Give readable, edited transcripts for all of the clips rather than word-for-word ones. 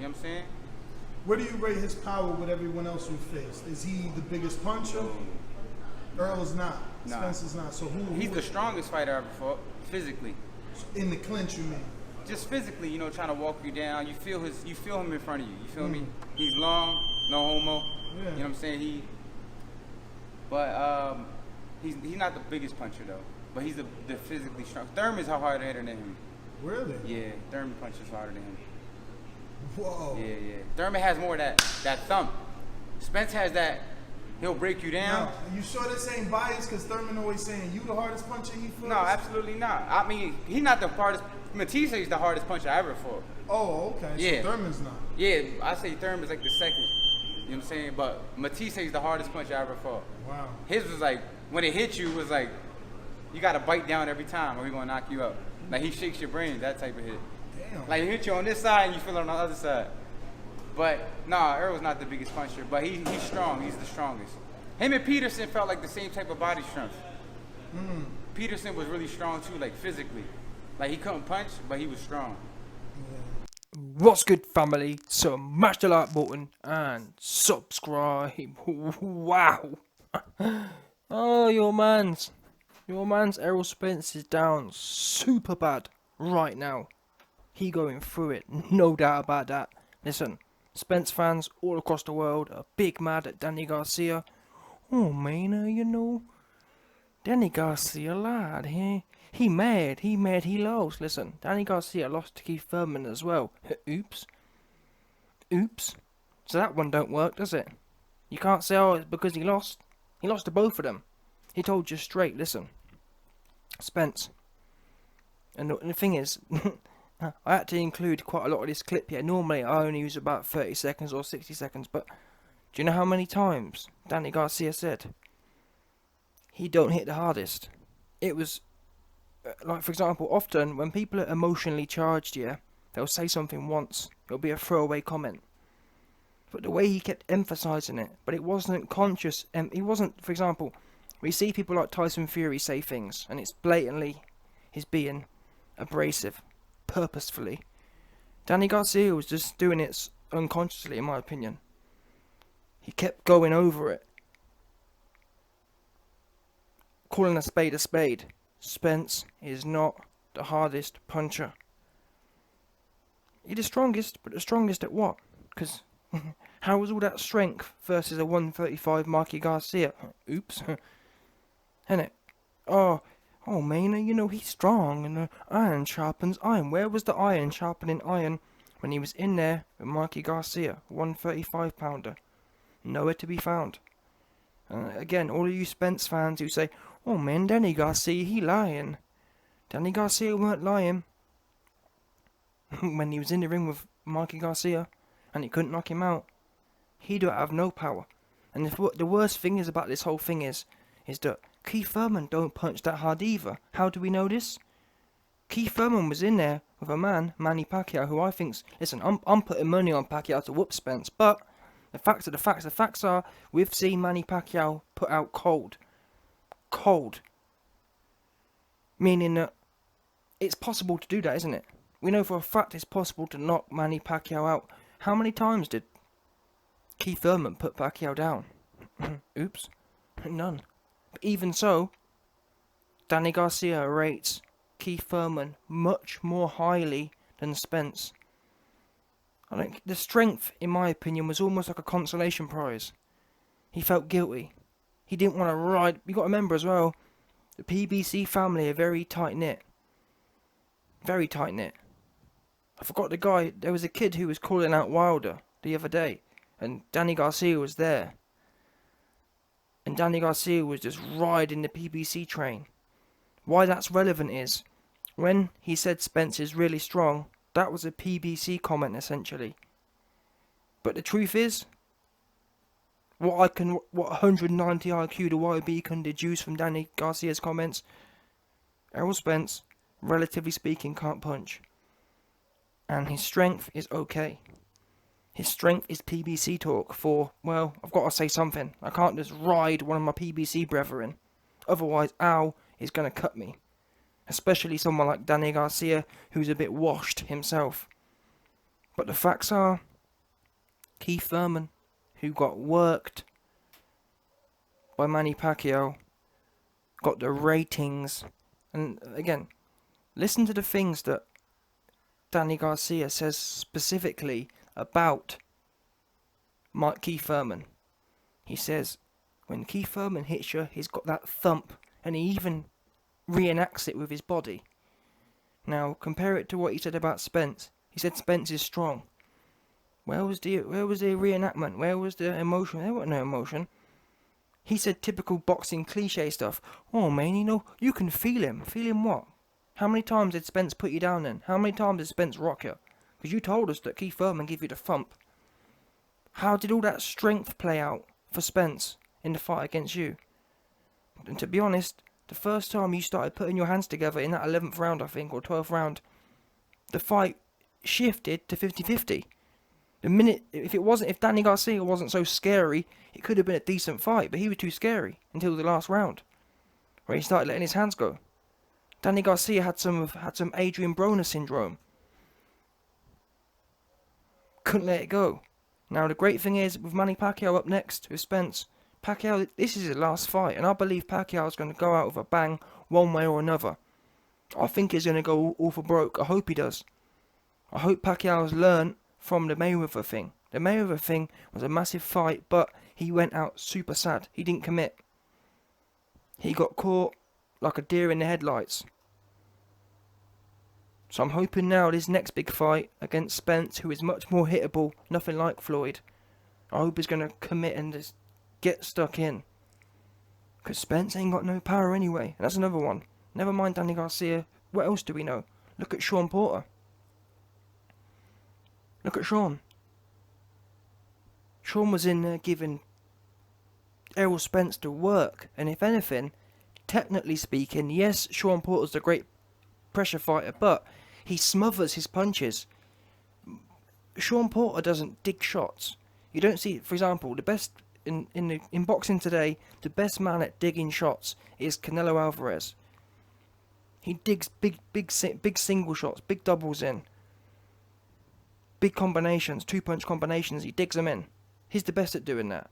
You know what I'm saying? Where do you rate his power with everyone else you faced? Is he the biggest puncher? Earl's not. Nah. Spence is not. So who? He's the strongest fighter I ever fought, physically. In the clinch, you mean? Just physically, you know, trying to walk you down. You feel him in front of you. You feel me? He's long, no homo. Yeah. You know what I'm saying? He's not the biggest puncher though. But he's the physically strong. Thurman's harder hitter than him. Really? Yeah, Thurman punches harder than him. Whoa. Yeah. Thurman has more of that thump. Spence has that. He'll break you down. Now, you sure this ain't biased? Because Thurman always saying you the hardest puncher he fought? No, absolutely not. I mean, he's not the hardest. Matisse is the hardest puncher I ever fought. Oh, okay. Yeah. So Thurman's not. Yeah, I say Thurman's like the second. You know what I'm saying? But Matisse is the hardest puncher I ever fought. Wow. His was like, when it hit you, it was like, you got to bite down every time or he's going to knock you out. Like, he shakes your brain, that type of hit. Damn. Like, he hit you on this side and you feel it on the other side. But, nah, Errol's not the biggest puncher, but he's strong. He's the strongest. Him and Peterson felt like the same type of body strength. Peterson was really strong, too, like, physically. Like, he couldn't punch, but he was strong. What's good, family? So smash the like button and subscribe. Wow. Oh, your man's Errol Spence is down super bad right now. He going through it, no doubt about that. Listen, Spence fans all across the world are big mad at Danny Garcia. Oh man, you know, Danny Garcia lad, he mad, he lost. Listen, Danny Garcia lost to Keith Thurman as well. Oops. So that one don't work, does it? You can't say, oh, it's because he lost. He lost to both of them. He told you straight, listen, Spence. And the thing is, I had to include quite a lot of this clip here. Normally I only use about 30 seconds or 60 seconds, but do you know how many times Danny Garcia said he don't hit the hardest? It was, like for example, often when people are emotionally charged, they'll say something once, it'll be a throwaway comment. But the way he kept emphasising it, but it wasn't conscious, he wasn't, for example, we see people like Tyson Fury say things, and it's blatantly he's being abrasive, purposefully. Danny Garcia was just doing it unconsciously, in my opinion. He kept going over it, calling a spade a spade. Spence is not the hardest puncher. He's the strongest, but the strongest at what? Because how was all that strength versus a 135 Marky Garcia? Oops. Innit? Oh man, you know, he's strong and iron sharpens iron. Where was the iron sharpening iron when he was in there with Marky Garcia, 135 pounder? Nowhere to be found. Again, all of you Spence fans who say, oh man, Danny Garcia, he lying. Danny Garcia weren't lying. When he was in the ring with Marky Garcia and he couldn't knock him out, he don't have no power. And the worst thing is about this whole thing is that Keith Thurman don't punch that hard either. How do we know this? Keith Thurman was in there with a man, Manny Pacquiao, who I think's... Listen, I'm putting money on Pacquiao to whoop Spence, but the facts are the facts. The facts are, we've seen Manny Pacquiao put out cold. Cold. Meaning that it's possible to do that, isn't it? We know for a fact it's possible to knock Manny Pacquiao out. How many times did Keith Thurman put Pacquiao down? Oops. None. But even so, Danny Garcia rates Keith Thurman much more highly than Spence. I think the strength, in my opinion, was almost like a consolation prize. He felt guilty. He didn't want to ride. You got to remember as well, the PBC family are very tight knit. Very tight knit. I forgot the guy. There was a kid who was calling out Wilder the other day, and Danny Garcia was there. And Danny Garcia was just riding the PBC train. Why that's relevant is, when he said Spence is really strong, that was a PBC comment essentially. But the truth is, what 190 IQ the YB can deduce from Danny Garcia's comments, Errol Spence, relatively speaking, can't punch. And his strength is okay. His strength is PBC talk for, well, I've got to say something. I can't just ride one of my PBC brethren. Otherwise, Al is going to cut me. Especially someone like Danny Garcia, who's a bit washed himself. But the facts are, Keith Thurman, who got worked by Manny Pacquiao, got the ratings. And again, listen to the things that Danny Garcia says specifically about Keith Thurman. He says, when Keith Thurman hits you, he's got that thump, and he even reenacts it with his body. Now, compare it to what he said about Spence. He said Spence is strong. Where was the reenactment? Where was the emotion? There wasn't no emotion. He said typical boxing cliche stuff. Oh man, you can feel him. Feel him what? How many times did Spence put you down then? How many times did Spence rock you? Because you told us that Keith Thurman gave you the thump. How did all that strength play out for Spence in the fight against you? And to be honest, the first time you started putting your hands together in that 11th round, I think, or 12th round, the fight shifted to 50-50. The minute, if Danny Garcia wasn't so scary, it could have been a decent fight, but he was too scary until the last round, where he started letting his hands go. Danny Garcia had some Adrian Broner syndrome. Couldn't let it go. Now the great thing is, with Manny Pacquiao up next with Spence, Pacquiao, this is his last fight, and I believe Pacquiao's going to go out with a bang one way or another. I think he's going to go all for broke. I hope he does. I hope Pacquiao's learned from the Mayweather thing. The Mayweather thing was a massive fight, but he went out super sad. He didn't commit. He got caught like a deer in the headlights. So I'm hoping now this next big fight against Spence, who is much more hittable, nothing like Floyd, I hope he's going to commit and just get stuck in. Because Spence ain't got no power anyway. And that's another one. Never mind Danny Garcia. What else do we know? Look at Sean Porter. Look at Sean. Sean was in there giving Errol Spence the work. And if anything, technically speaking, yes, Sean Porter's a great pressure fighter, but he smothers his punches. Sean Porter doesn't dig shots. You don't see, for example, the best in boxing today, the best man at digging shots is Canelo Alvarez. He digs big single shots, big doubles in. Big combinations, 2-punch combinations, he digs them in. He's the best at doing that.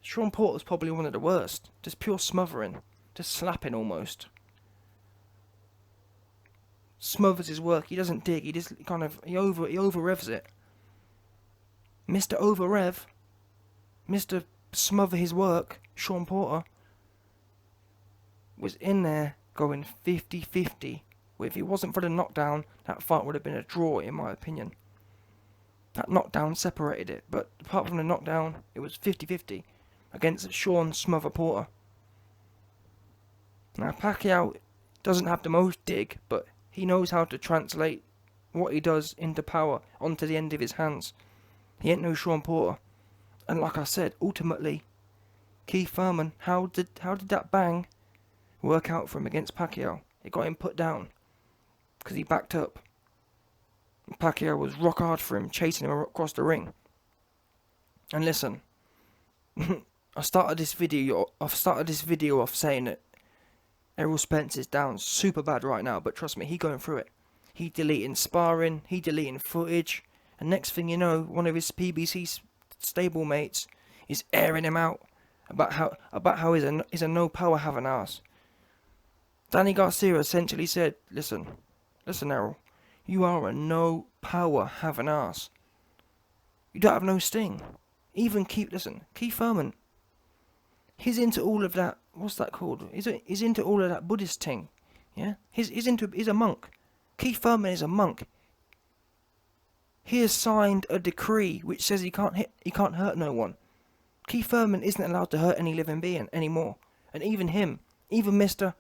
Sean Porter's probably one of the worst. Just pure smothering. Just slapping almost. Smothers his work. He doesn't dig. He just he over revs it. Mr. Over Rev, Mr. Smother his work, Sean Porter, was in there going 50-50. If it wasn't for the knockdown, that fight would have been a draw, in my opinion. That knockdown separated it, but apart from the knockdown, it was 50-50 against Sean Smother Porter. Now, Pacquiao doesn't have the most dig, but he knows how to translate what he does into power onto the end of his hands. He ain't no Sean Porter. And like I said, ultimately, Keith Thurman, how did that bang work out for him against Pacquiao? It got him put down because he backed up. Pacquiao was rock hard for him, chasing him across the ring. And listen, I've started this video off saying that Errol Spence is down super bad right now, but trust me, he going through it. He deleting sparring, he deleting footage, and next thing you know, one of his PBC stablemates is airing him out about how he's a no power having ass. Danny Garcia essentially said, listen Errol, you are a no power having ass. You don't have no sting. Even Keith Thurman, he's into all of that, what's that called? He's into all of that Buddhist thing. Yeah? He's a monk. Keith Thurman is a monk. He has signed a decree which says he can't hurt no one. Keith Thurman isn't allowed to hurt any living being anymore. And even him, even Mr.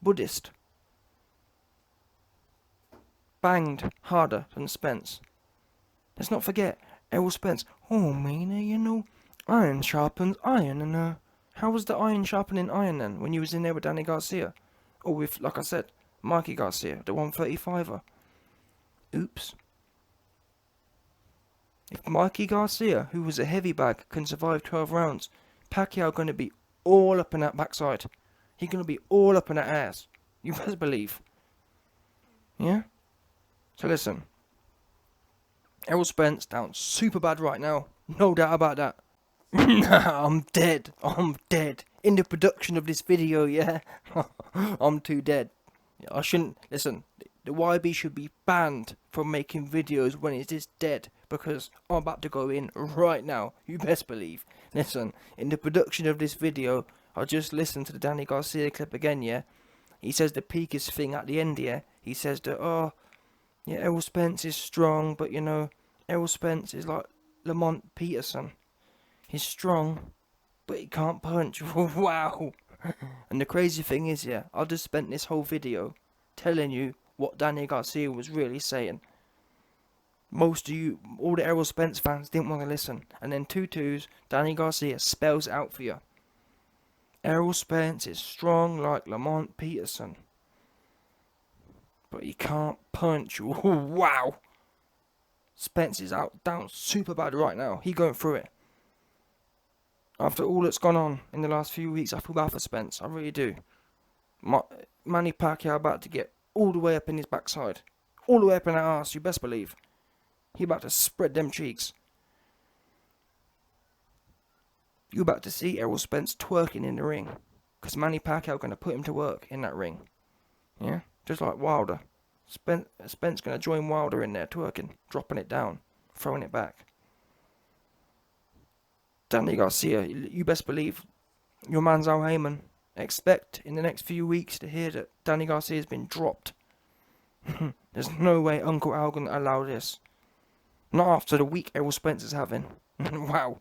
Buddhist, banged harder than Spence. Let's not forget, Errol Spence. Oh man, iron sharpens iron, and how was the iron sharpening iron then when you was in there with Danny Garcia? Or with, like I said, Mikey Garcia, the 135er. Oops. If Mikey Garcia, who was a heavy bag, can survive 12 rounds, Pacquiao going to be all up in that backside. He's going to be all up in that ass. You best believe. Yeah? So listen. Errol Spence down super bad right now. No doubt about that. Nah, I'm dead. I'm dead. In the production of this video, yeah? I'm too dead. I shouldn't... Listen, the YB should be banned from making videos when it is dead, because I'm about to go in right now. You best believe. Listen, in the production of this video, I just listened to the Danny Garcia clip again, yeah? He says the peakest thing at the end, yeah? He says that, oh, yeah, Errol Spence is strong, but, you know, Errol Spence is like Lamont Peterson. He's strong, but he can't punch. Wow. And the crazy thing is, yeah, I just spent this whole video telling you what Danny Garcia was really saying. Most of you, all the Errol Spence fans didn't want to listen. And then 2-2s, Danny Garcia spells it out for you. Errol Spence is strong like Lamont Peterson, but he can't punch. Wow. Spence is out down super bad right now. He going through it. After all that's gone on in the last few weeks, I feel bad for Spence. I really do. Manny Pacquiao about to get all the way up in his backside. All the way up in that ass, you best believe. He about to spread them cheeks. You about to see Errol Spence twerking in the ring. Because Manny Pacquiao going to put him to work in that ring. Yeah? Just like Wilder. Spence going to join Wilder in there twerking. Dropping it down. Throwing it back. Danny Garcia, you best believe your man's Haymon. Expect in the next few weeks to hear that Danny Garcia has been dropped. There's no way Uncle Al gonna allow this. Not after the week Errol Spence is having. Wow.